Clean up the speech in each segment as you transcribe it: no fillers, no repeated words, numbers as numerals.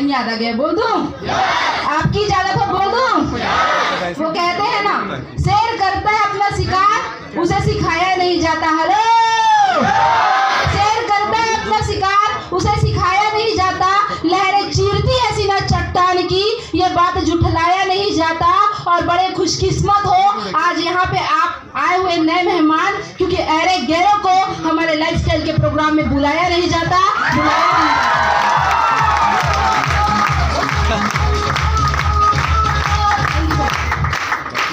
Line याद आ गया, बोल दूं? आपकी इजाजत हो बोल दूं? वो कहते हैं ना, शेर करता है अपना शिकार, उसे सिखाया नहीं जाता। हेलो, शेर करता है अपना शिकार, उसे सिखाया नहीं जाता। लहरें चीरती है सीना चट्टान की, ये बात झुठलाया नहीं जाता। और बड़े खुशकिस्मत हो आज यहाँ पे आप आए हुए नए मेहमान, क्योंकि ऐरे गैरों को हमारे लाइफस्टाइल के प्रोग्राम में बुलाया नहीं जाता।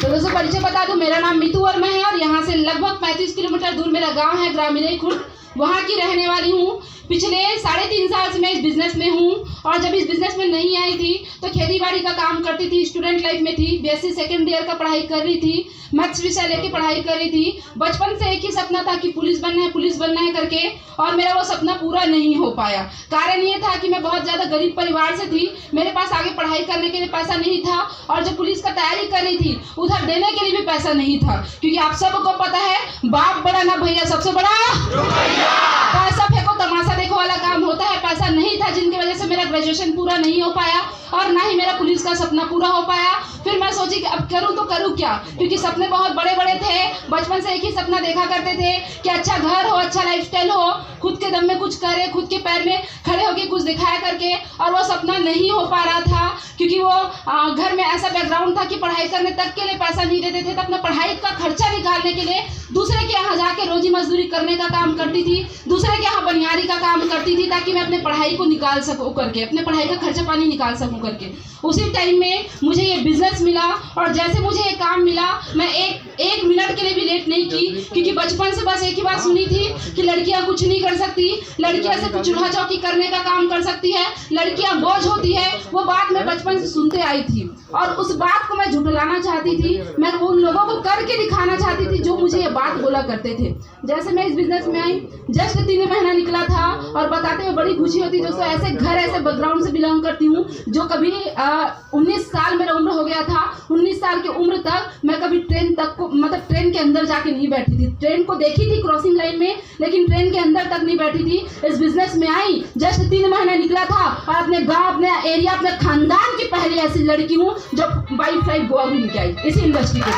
तो दोस्तों परिचय बता दूं, मेरा नाम मीतू वर्मा है और यहाँ से लगभग 35 किलोमीटर दूर मेरा गांव है ग्रामीण खुर्द, वहाँ की रहने वाली हूँ। पिछले 3.5 साल से मैं इस बिज़नेस में हूँ और जब इस बिज़नेस में नहीं आई थी तो खेती बाड़ी का काम करती थी, स्टूडेंट लाइफ में थी, बीएससी सेकेंड ईयर का पढ़ाई कर रही थी, मैथ्स विषय लेके पढ़ाई कर रही थी। बचपन से एक ही सपना था कि पुलिस बनना है करके, और मेरा वो सपना पूरा नहीं हो पाया। कारण ये था कि मैं बहुत ज़्यादा गरीब परिवार से थी, मेरे पास आगे पढ़ाई करने के लिए पैसा नहीं था और जब पुलिस का तैयारी कर रही थी उधर देने के लिए भी पैसा नहीं था, क्योंकि आप सबको पता है बाप बड़ा ना भैया सबसे बड़ा, पैसा फेंको तमाशा देखो वाला काम होता है। पैसा नहीं था जिनकी वजह से मेरा ग्रेजुएशन पूरा नहीं हो पाया और ना ही मेरा पुलिस का सपना पूरा हो पाया। फिर मैं सोची कि अब करूं तो करूं क्या, क्योंकि सपने बहुत बड़े बड़े थे। बचपन से एक ही सपना देखा करते थे कि अच्छा घर हो, अच्छा लाइफस्टाइल हो, खुद के दम में कुछ करे, खुद के पैर में खड़े होके कुछ दिखाया करके, और वो सपना नहीं हो पा रहा था क्योंकि वो घर में ऐसा बैकग्राउंड था कि पढ़ाई करने तक के लिए पैसा नहीं देते थे। तो अपना पढ़ाई का खर्चा निकालने के लिए दूसरे के यहाँ जाके रोजी मजदूरी करने का काम करती थी, दूसरे के यहाँ बनियारी का काम करती थी ताकि मैं अपने पढ़ाई को निकाल सकूँ करके, अपने पढ़ाई का खर्चा पानी निकाल सकूँ करके। उसी टाइम में मुझे ये बिजनेस मिला और जैसे मुझे ये काम मिला मैं एक मिनट के लिए भी लेट नहीं की, क्योंकि बचपन से बस एक ही बात सुनी थी कि लड़कियां कुछ नहीं कर सकती, लड़कियां सिर्फ चूल्हा चौकी करने का काम कर सकती है, लड़कियां बोझ होती है। वो बात मैं बचपन से सुनते आई थी और उस बात को मैं झुठलाना चाहती थी, मैं उन लोगों को करके दिखाना चाहती थी जो मुझे ये बात बोला करते थे। जैसे मैं इस बिजनेस में आई, जस्ट 3 महीना निकला था और बताते हुए बड़ी खुशी होती। दोस्तों ऐसे बैकग्राउंड से बिलोंग करती हूँ जो कभी 19 साल मेरा उम्र हो गया था, 19 साल की उम्र तक मैं कभी ट्रेन तक को मतलब ट्रेन के अंदर जाके नहीं बैठी थी। ट्रेन को देखी थी क्रॉसिंग लाइन में, लेकिन ट्रेन के अंदर तक नहीं बैठी थी। इस बिजनेस में आई, जस्ट 3 महीना निकला था और अपने गांव, अपने एरिया, अपने खानदान की पहली ऐसी लड़की हूँ जो बाई फ्लाइट गोवा घूम के आई इसी इंडस्ट्री के।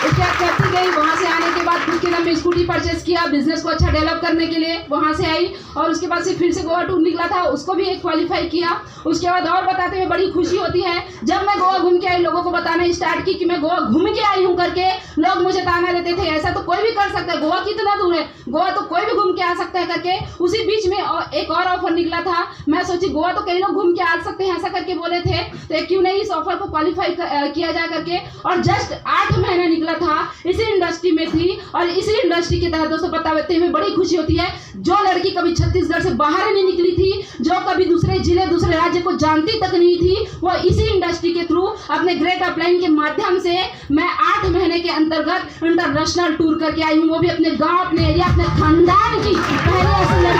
इसके बाद करती गई, वहाँ से आने के बाद खुद के नाम में स्कूटी परचेस किया बिजनेस को अच्छा डेवलप करने के लिए, वहाँ से आई और उसके बाद से फिर से गोवा टूर निकला था, उसको भी एक क्वालिफाई किया। उसके बाद और बताते हुए बड़ी खुशी होती है जब मैं गोवा घूम के आई, लोगों को बताना स्टार्ट की कि मैं गोवा घूम के आई हूँ करके। लोग मुझे ताना देते थे ऐसा तो कोई भी कर सकता है, गोवा कितना दूर है, गोवा तो कोई भी घूम के आ सकता है करके। उसी बीच में एक और ऑफर निकला था, मैं सोची गोवा तो कई लोग घूम के आ सकते हैं ऐसा करके बोले थे, तो क्यों नहीं इस ऑफर को क्वालिफाई किया जाए करके। और जस्ट 8 महीना निकला था, इसी इंडस्ट्री में थी और इसी इंडस्ट्री के तहत दोस्तों बताते हुए बड़ी खुशी होती है जो लड़की कभी छत्तीसगढ़ से बाहर नहीं निकली थी, जो कभी दूसरे जिले दूसरे राज्य को जानती तक नहीं थी, वो इसी इंडस्ट्री के थ्रू अपने ग्रेट अपलाइन के माध्यम से मैं 8 महीने के अंतर्गत इंटरनेशनल टूर करके आई हूँ, वो भी अपने गांव, अपने एरिया, अपने खानदान की पहले ऐसी लड़की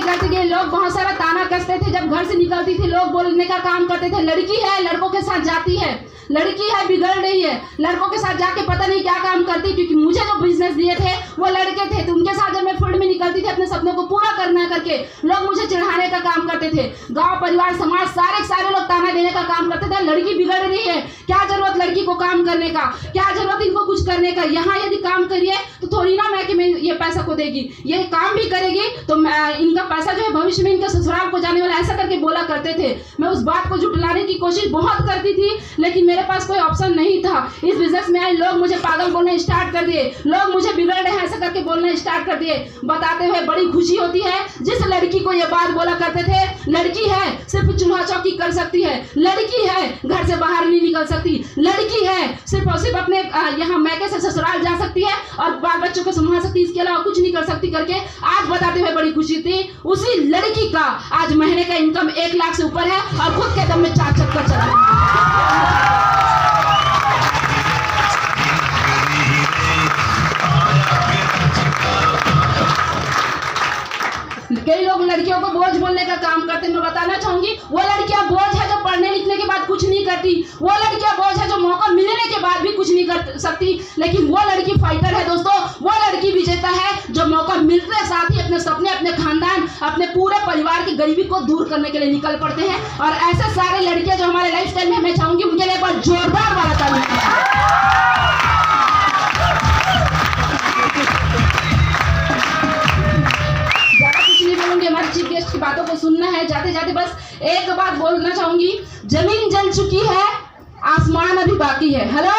करती गई। लोग बहुत सारा ताना कसते थे जब घर से निकलती थी, लोग बोलने का काम करते थे लड़की है, लड़कों के साथ जाती है, लड़की है बिगड़ रही है, लड़कों के साथ जाके पता नहीं क्या काम करती। क्योंकि मुझे जो बिजनेस दिए थे वो लड़के थे, तो उनके साथ जब मैं फील्ड में निकलती थी अपने सपनों को पूरा करना करके, लोग मुझे चिढ़ाने का काम करते थे। गांव परिवार समाज सारे लोग ताना देने का काम करते थे, लड़की बिगड़ रही है, क्या जरूरत लड़की को काम करने का, क्या जरूरत इनको कुछ करने का, यहाँ यदि काम करिए तो थोड़ी ना मैं कि मैं ये पैसा को देगी, ये काम भी करेगी तो इनका पैसा जो है भविष्य में इनके ससुराल को जाने वाला, ऐसा करके बोला करते थे। मैं उस बात को झुठलाने की कोशिश बहुत करती थी, लेकिन मेरे पास कोई ऑप्शन नहीं था। इस बिजनेस में आई, लोग मुझे पागल बोलने स्टार्ट कर दिए, लोग मुझे बिगड़ रहे हैं ऐसा करके बोलना स्टार्ट कर दिए। बताते हुए बड़ी खुशी होती है जिस लड़की को ये बात बोला करते थे लड़की है सिर्फ चूल्हा चौकी कर सकती है, लड़की है घर से बाहर नहीं निकल सकती, लड़की है सिर्फ और सिर्फ अपने यहाँ मैके से ससुराल जा सकती है और बाल बच्चों को संभाल सकती है, इसके अलावा कुछ नहीं कर सकती करके आज बताते हुए बड़ी खुशी थी। उसी लड़की का आज महीने का इनकम 1 लाख से ऊपर है और खुद के दम में 4 चक्कर चला रही है। कई लोग लड़कियों को बोझ बोलने का काम करते हैं, मैं बताना चाहूंगी वो लड़कियां बोझ है जो पढ़ने लिखने के बाद कुछ नहीं करती, वो लड़कियां बोझ है जो मौका मिलने के बाद बाद भी कुछ नहीं कर सकती, लेकिन वो लड़की फाइटर है दोस्तों, वो लड़की विजेता है जो मौका मिलते साथ ही अपने सपने, अपने खानदान, अपने पूरे परिवार की गरीबी को दूर करने के लिए निकल पड़ते हैं। और ऐसे सारे लड़कियां जो हमारे लाइफस्टाइल में, मैं चाहूंगी उनके लिए एक बार जोरदार वाला ताली। ज्यादा कुछ नहीं बोलूंगी, हमारे चीफ गेस्ट की बातों को सुनना है। जाते जाते बस एक बात बोलना चाहूंगी, जमीन जल चुकी है, आसमान अभी बाकी है। हेलो,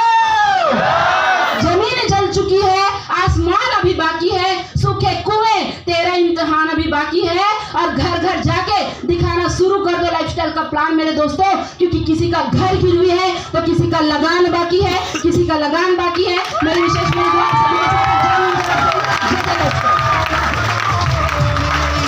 जमीन जल चुकी है, आसमान अभी बाकी है, सूखे कुएं, तेरा इम्तिहान अभी बाकी है। और घर घर जाके दिखाना शुरू कर दो लाइफस्टाइल का प्लान मेरे दोस्तों, क्योंकि किसी का घर गिर हुई है तो किसी का लगान बाकी है, किसी का लगान बाकी है। मेरी विशेष